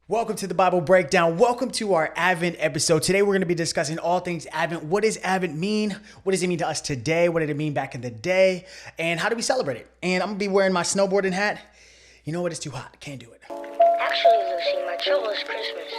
Welcome to the Bible Breakdown. Welcome to our Advent episode. Today we're going to be discussing all things Advent. What does Advent mean? What does it mean to us today? What did it mean back in the day? And how do we celebrate it? And I'm going to be wearing my snowboarding hat. You know what? It's too hot. Can't do it. Actually, Lucy, my trouble is Christmas.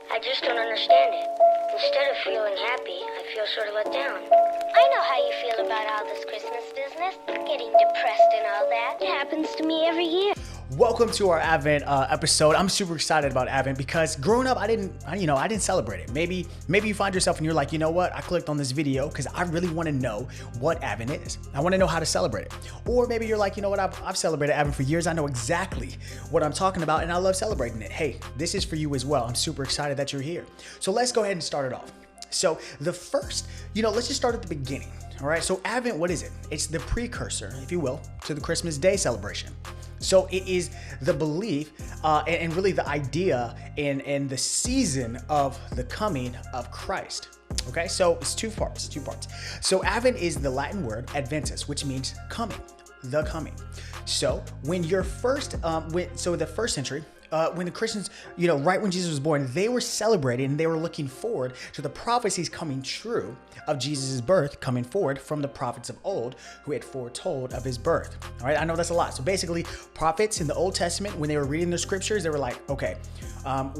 I just don't understand it. Instead of feeling happy, I feel sort of let down. I know how you feel about all this Christmas business, getting depressed and all that. It happens to me every year. Welcome to our Advent episode. I'm super excited about Advent because growing up, I didn't celebrate it. Maybe you find yourself and you're like, you know what? I clicked on this video because I really want to know what Advent is. I want to know how to celebrate it. Or maybe you're like, you know what? I've celebrated Advent for years. I know exactly what I'm talking about and I love celebrating it. Hey, this is for you as well. I'm super excited that you're here. So let's go ahead and start it off. So the first, let's just start at the beginning. All right. So Advent, what is it? It's the precursor, if you will, to the Christmas Day celebration. So it is the belief and really the idea and the season of the coming of Christ. Okay, so it's two parts. So Advent is the Latin word adventus, which means coming, the coming. So when the first century, when the Christians, right when Jesus was born, they were celebrating and they were looking forward to the prophecies coming true of Jesus' birth coming forward from the prophets of old who had foretold of his birth. All right, I know that's a lot. So basically, prophets in the Old Testament, when they were reading the scriptures, they were like, okay,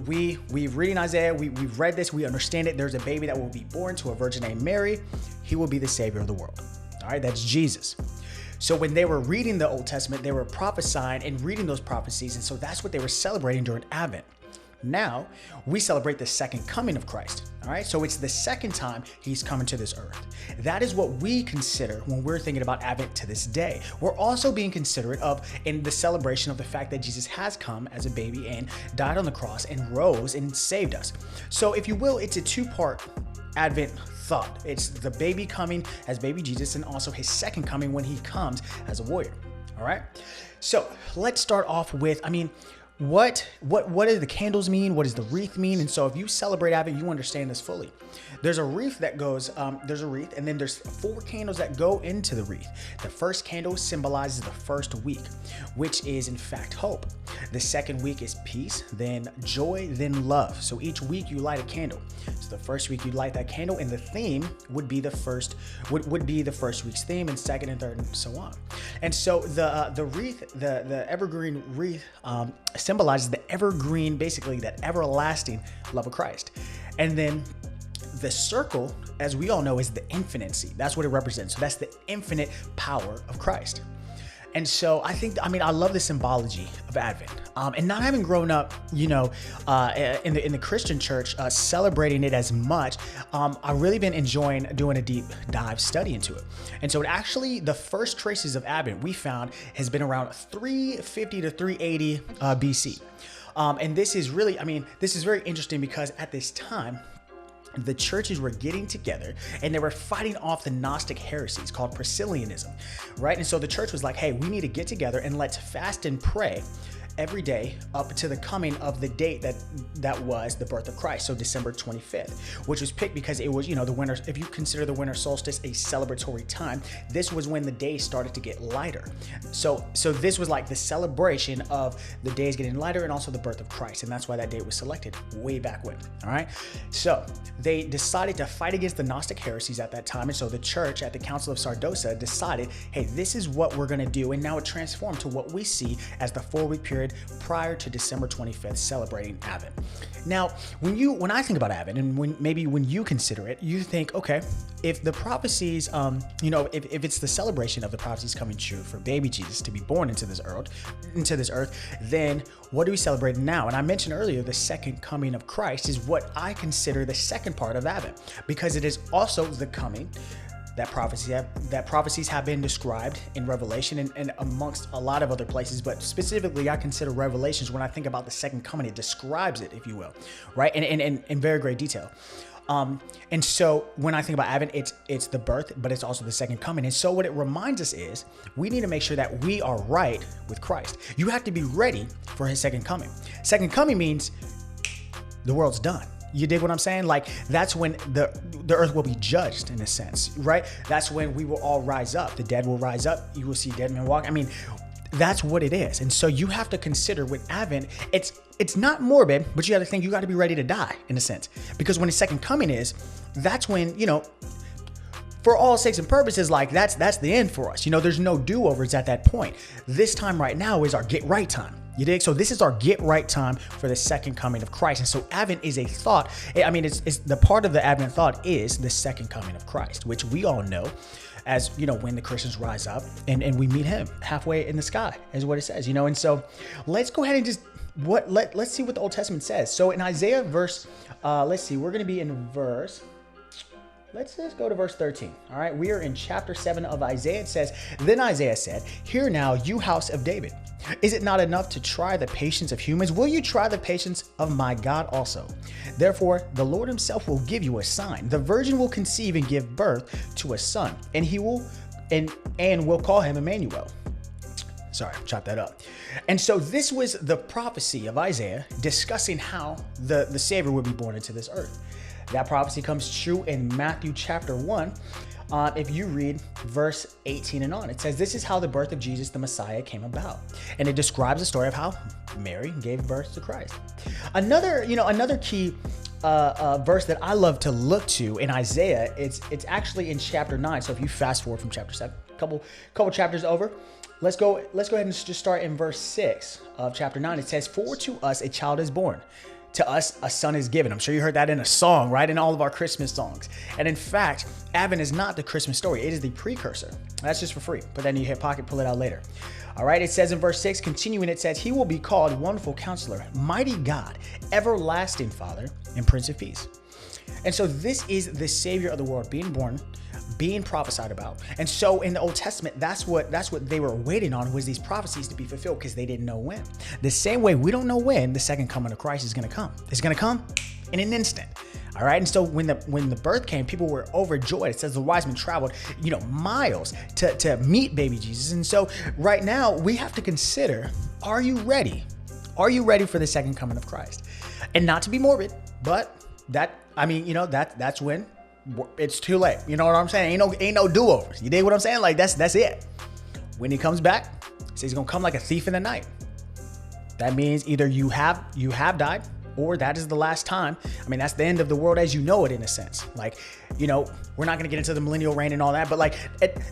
we've reading Isaiah, we've read this, we understand it. There's a baby that will be born to a virgin named Mary. He will be the savior of the world. All right, that's Jesus. So when they were reading the Old Testament, they were prophesying and reading those prophecies. And so that's what they were celebrating during Advent. Now we celebrate the second coming of Christ. All right. So it's the second time he's coming to this earth. That is what we consider when we're thinking about Advent to this day. We're also being considerate of in the celebration of the fact that Jesus has come as a baby and died on the cross and rose and saved us. So if you will, it's a two-part Advent thought. It's the baby coming as baby Jesus and also his second coming when he comes as a warrior. All right. So let's start off with, what do the candles mean? What does the wreath mean? And so if you celebrate Advent, you understand this fully. There's a wreath that goes, and then there's 4 candles that go into the wreath. The first candle symbolizes the first week, which is in fact hope. The second week is peace, then joy, then love. So each week you light a candle. So the first week you light that candle and the theme would be the first week's theme and second and third and so on. And so the wreath, the evergreen wreath, symbolizes the evergreen, basically that everlasting love of Christ. And then the circle, as we all know, is the infinity. That's what it represents. So that's the infinite power of Christ. And so I love the symbology of Advent. And not having grown up, in the Christian church, celebrating it as much, I've really been enjoying doing a deep dive study into it. And so the first traces of Advent we found has been around 350 to 380 BC. And this is really, this is very interesting because at this time, the churches were getting together and they were fighting off the Gnostic heresies called Priscillianism, right? And so the church was like, hey, we need to get together and let's fast and pray every day up to the coming of the date that was the birth of Christ. So December 25th, which was picked because it was, the winter, if you consider the winter solstice a celebratory time, this was when the days started to get lighter. So this was like the celebration of the days getting lighter and also the birth of Christ. And that's why that date was selected way back when. All right. So they decided to fight against the Gnostic heresies at that time. And so the church at the Council of Sardosa decided, hey, this is what we're going to do. And now it transformed to what we see as the 4-week period prior to December 25th, celebrating Advent. Now, when I think about Advent and when you consider it, you think, okay, if the prophecies, if it's the celebration of the prophecies coming true for baby Jesus to be born into this earth, then what do we celebrate now? And I mentioned earlier, the second coming of Christ is what I consider the second part of Advent, because it is also the coming that prophecies have been described in Revelation and amongst a lot of other places, but specifically I consider Revelations, when I think about the second coming, it describes it, if you will, right? And in very great detail. And so when I think about Advent, it's the birth, but it's also the second coming. And so what it reminds us is we need to make sure that we are right with Christ. You have to be ready for his second coming. Second coming means the world's done. You dig what I'm saying? Like, that's when the earth will be judged in a sense, right? That's when we will all rise up. The dead will rise up. You will see dead men walk. That's what it is. And so you have to consider with Advent, it's not morbid, but you got to think you got to be ready to die in a sense, because when his second coming is, that's when, for all sakes and purposes, like that's the end for us. There's no do-overs at that point. This time right now is our get right time. You dig? So this is our get right time for the second coming of Christ. And so Advent is a thought. It's the part of the Advent thought is the second coming of Christ, which we all know as, when the Christians rise up and we meet him halfway in the sky is what it says, And so let's go ahead and just let's see what the Old Testament says. So in Isaiah verse, we're going to be in verse, let's just go to verse 13. All right. We are in chapter 7 of Isaiah. It says, "Then Isaiah said, 'Hear now, you house of David. Is it not enough to try the patience of humans? Will you try the patience of my God also? Therefore, the Lord himself will give you a sign. The virgin will conceive and give birth to a son, and he will, and will call him Emmanuel.'" Sorry, chop that up. And so this was the prophecy of Isaiah discussing how the Savior would be born into this earth. That prophecy comes true in Matthew chapter 1. If you read verse 18 and on, it says, "This is how the birth of Jesus, the Messiah, came about." And it describes the story of how Mary gave birth to Christ. Another key verse that I love to look to in Isaiah, it's actually in chapter 9. So if you fast forward from chapter 7, couple chapters over, let's go ahead and just start in verse 6 of chapter 9. It says, "For to us a child is born. To us, a son is given." I'm sure you heard that in a song, right? In all of our Christmas songs. And in fact, Advent is not the Christmas story. It is the precursor. That's just for free. Put that in your hip pocket, pull it out later. All right. It says in verse 6, continuing, it says, "He will be called Wonderful Counselor, Mighty God, Everlasting Father, and Prince of Peace." And so this is the Savior of the world being born, being prophesied about. And so in the Old Testament, that's what they were waiting on, was these prophecies to be fulfilled, because they didn't know when. The same way we don't know when the second coming of Christ is going to come. It's going to come in an instant. All right. And so when the birth came, people were overjoyed. It says the wise men traveled, miles to meet baby Jesus. And so right now we have to consider, are you ready? Are you ready for the second coming of Christ? And not to be morbid, but that's when it's too late. You know what I'm saying? Ain't no do-overs. You dig what I'm saying? Like that's it. When he comes back, he says he's gonna come like a thief in the night. That means either you have died, or that is the last time. That's the end of the world as you know it, in a sense. Like, we're not gonna get into the millennial reign and all that, but like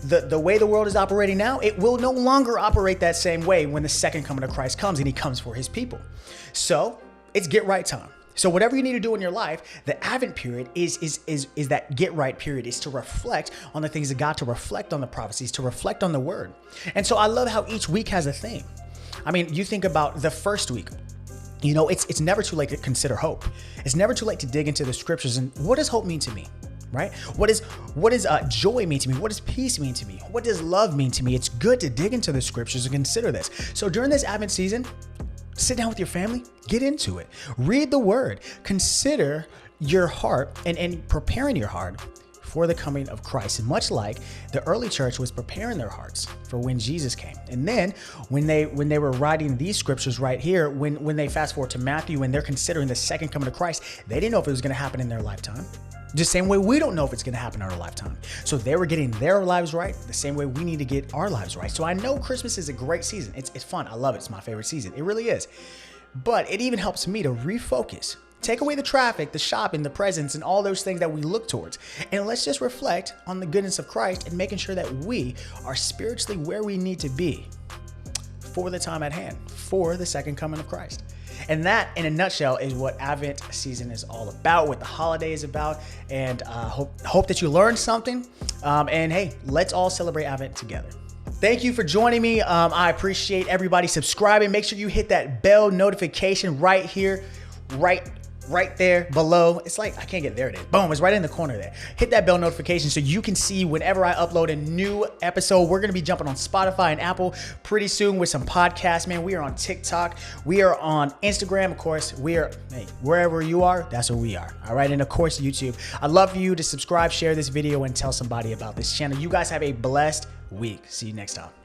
the way the world is operating now, it will no longer operate that same way when the second coming of Christ comes and he comes for his people. So it's get right time. So whatever you need to do in your life, the Advent period is that get right period, is to reflect on the things of God, to reflect on the prophecies, to reflect on the word. And so I love how each week has a theme. You think about the first week, it's never too late to consider hope. It's never too late to dig into the scriptures. And what does hope mean to me? Right? What does joy mean to me? What does peace mean to me? What does love mean to me? It's good to dig into the scriptures and consider this. So during this Advent season, sit down with your family, get into it, read the word, consider your heart and preparing your heart for the coming of Christ. And much like the early church was preparing their hearts for when Jesus came. And then when they were writing these scriptures right here, when they fast forward to Matthew and they're considering the second coming of Christ, they didn't know if it was going to happen in their lifetime. The same way we don't know if it's going to happen in our lifetime. So they were getting their lives right the same way we need to get our lives right. So I know Christmas is a great season. It's fun. I love it. It's my favorite season. It really is. But it even helps me to refocus. Take away the traffic, the shopping, the presents, and all those things that we look towards. And let's just reflect on the goodness of Christ and making sure that we are spiritually where we need to be for the time at hand, for the second coming of Christ. And that, in a nutshell, is what Advent season is all about, what the holiday is about. And hope that you learned something. And hey, let's all celebrate Advent together. Thank you for joining me. I appreciate everybody subscribing. Make sure you hit that bell notification right here, right there below. It's like, I can't get there. It is. Boom. It's right in the corner there. Hit that bell notification so you can see whenever I upload a new episode. We're going to be jumping on Spotify and Apple pretty soon with some podcasts, man. We are on TikTok. We are on Instagram. Of course, we are, wherever you are, that's where we are. All right. And of course, YouTube. I'd love for you to subscribe, share this video, and tell somebody about this channel. You guys have a blessed week. See you next time.